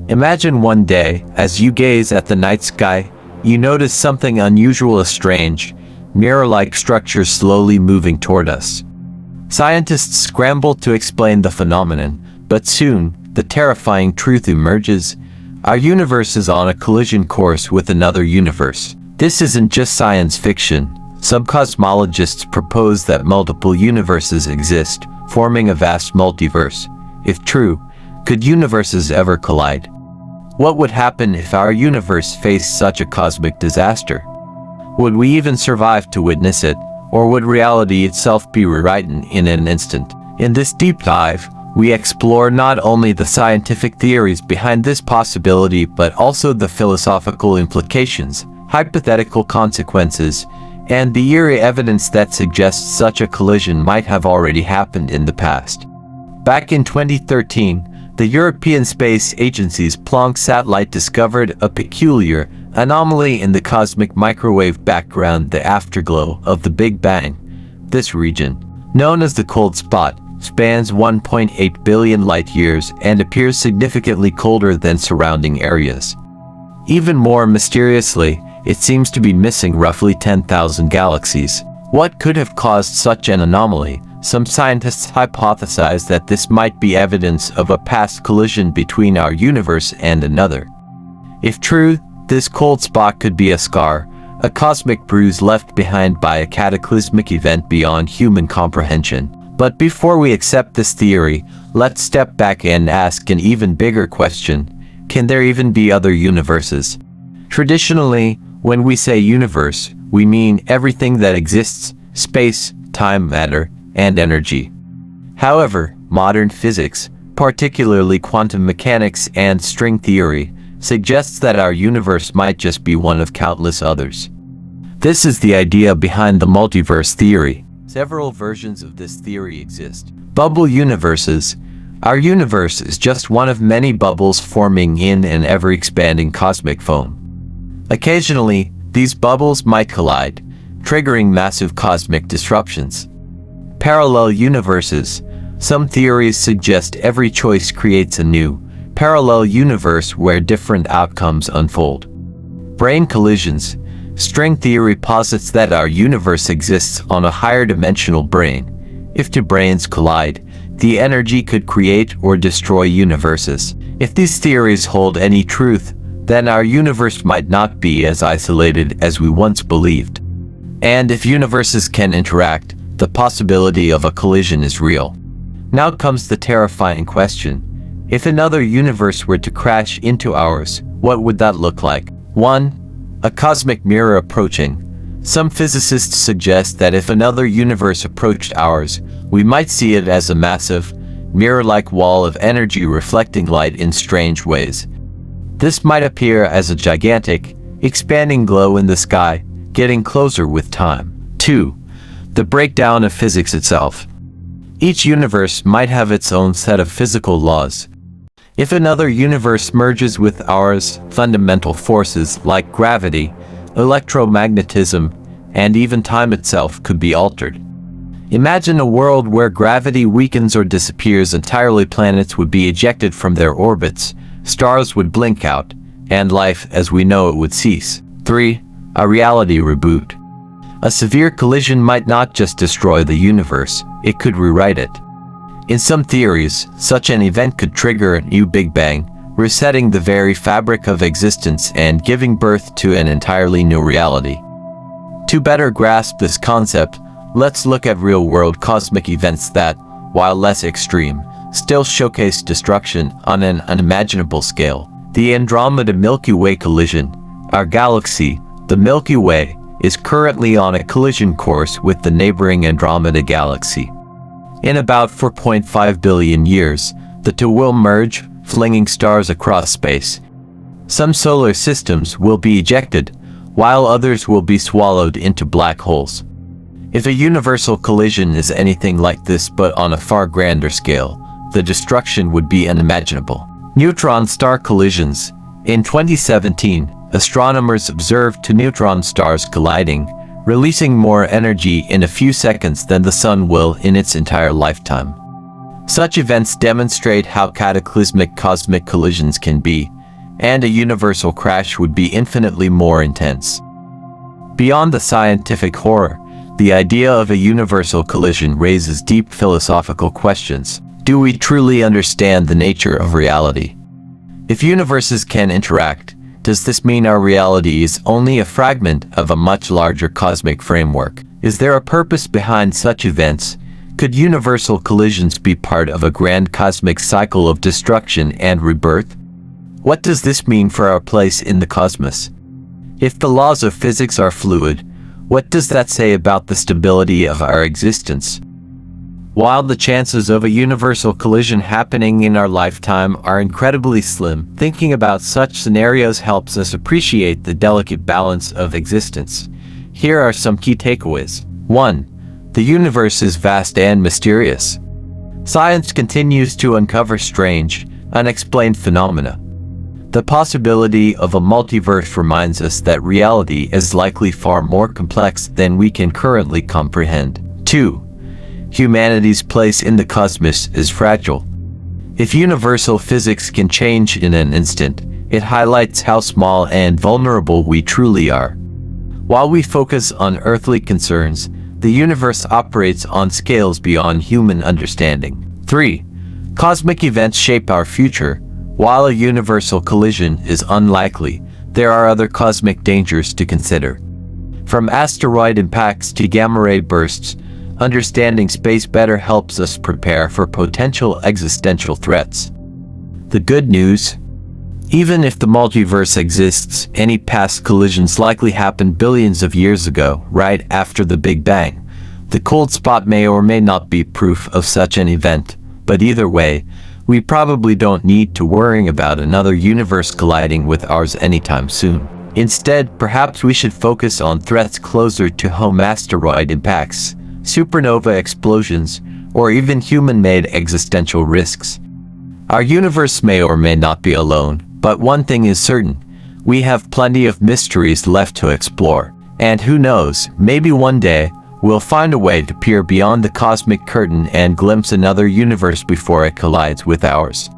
Imagine one day, as you gaze at the night sky, you notice something unusual, a strange, mirror-like structure slowly moving toward us. Scientists scramble to explain the phenomenon, but soon, the terrifying truth emerges. Our universe is on a collision course with another universe. This isn't just science fiction. Some cosmologists propose that multiple universes exist, forming a vast multiverse. If true, could universes ever collide? What would happen if our universe faced such a cosmic disaster? Would we even survive to witness it, or would reality itself be rewritten in an instant? In this deep dive, we explore not only the scientific theories behind this possibility but also the philosophical implications, hypothetical consequences, and the eerie evidence that suggests such a collision might have already happened in the past. Back in 2013, the European Space Agency's Planck satellite discovered a peculiar anomaly in the cosmic microwave background, the afterglow of the Big Bang. This region, known as the cold spot, spans 1.8 billion light-years and appears significantly colder than surrounding areas. Even more mysteriously, it seems to be missing roughly 10,000 galaxies. What could have caused such an anomaly? Some scientists hypothesize that this might be evidence of a past collision between our universe and another. If true, this cold spot could be a scar, a cosmic bruise left behind by a cataclysmic event beyond human comprehension. But before we accept this theory, let's step back and ask an even bigger question. Can there even be other universes? Traditionally, when we say universe, we mean everything that exists: space, time, matter, and energy. However, modern physics, particularly quantum mechanics and string theory, suggests that our universe might just be one of countless others. This is the idea behind the multiverse theory. Several versions of this theory exist. Bubble universes. Our universe is just one of many bubbles forming in an ever-expanding cosmic foam. Occasionally, these bubbles might collide, triggering massive cosmic disruptions. Parallel universes. Some theories suggest every choice creates a new, parallel universe where different outcomes unfold. Brain collisions. String theory posits that our universe exists on a higher dimensional brane. If two brains collide, the energy could create or destroy universes. If these theories hold any truth, then our universe might not be as isolated as we once believed. And if universes can interact, the possibility of a collision is real. Now comes the terrifying question. If another universe were to crash into ours, what would that look like? 1. A cosmic mirror approaching. Some physicists suggest that if another universe approached ours, we might see it as a massive, mirror-like wall of energy reflecting light in strange ways. This might appear as a gigantic, expanding glow in the sky, getting closer with time. 2. The breakdown of physics itself. Each universe might have its own set of physical laws. If another universe merges with ours, fundamental forces like gravity, electromagnetism, and even time itself could be altered. Imagine a world where gravity weakens or disappears entirely. Planets would be ejected from their orbits, stars would blink out, and life as we know it would cease. 3. A reality reboot. A severe collision might not just destroy the universe, it could rewrite it. In some theories, such an event could trigger a new Big Bang, resetting the very fabric of existence and giving birth to an entirely new reality. To better grasp this concept, let's look at real-world cosmic events that, while less extreme, still showcase destruction on an unimaginable scale. The Andromeda Milky Way collision. Our galaxy, the Milky Way, is currently on a collision course with the neighboring Andromeda galaxy. In about 4.5 billion years, the two will merge, flinging stars across space. Some solar systems will be ejected, while others will be swallowed into black holes. If a universal collision is anything like this but on a far grander scale, the destruction would be unimaginable. Neutron star collisions. In 2017, astronomers observed two neutron stars colliding, releasing more energy in a few seconds than the Sun will in its entire lifetime. Such events demonstrate how cataclysmic cosmic collisions can be, and a universal crash would be infinitely more intense. Beyond the scientific horror, the idea of a universal collision raises deep philosophical questions. Do we truly understand the nature of reality? If universes can interact, does this mean our reality is only a fragment of a much larger cosmic framework? Is there a purpose behind such events? Could universal collisions be part of a grand cosmic cycle of destruction and rebirth? What does this mean for our place in the cosmos? If the laws of physics are fluid, what does that say about the stability of our existence? While the chances of a universal collision happening in our lifetime are incredibly slim, thinking about such scenarios helps us appreciate the delicate balance of existence. Here are some key takeaways. 1. The universe is vast and mysterious. Science continues to uncover strange, unexplained phenomena. The possibility of a multiverse reminds us that reality is likely far more complex than we can currently comprehend. 2. Humanity's place in the cosmos is fragile. If universal physics can change in an instant, it highlights how small and vulnerable we truly are. While we focus on earthly concerns, the universe operates on scales beyond human understanding. 3. Cosmic events shape our future. While a universal collision is unlikely, there are other cosmic dangers to consider. From asteroid impacts to gamma-ray bursts, understanding space better helps us prepare for potential existential threats. The good news? Even if the multiverse exists, any past collisions likely happened billions of years ago, right after the Big Bang. The cold spot may or may not be proof of such an event, but either way, we probably don't need to worry about another universe colliding with ours anytime soon. Instead, perhaps we should focus on threats closer to home: asteroid impacts, supernova explosions, or even human-made existential risks. Our universe may or may not be alone, but one thing is certain: we have plenty of mysteries left to explore. And who knows, maybe one day, we'll find a way to peer beyond the cosmic curtain and glimpse another universe before it collides with ours.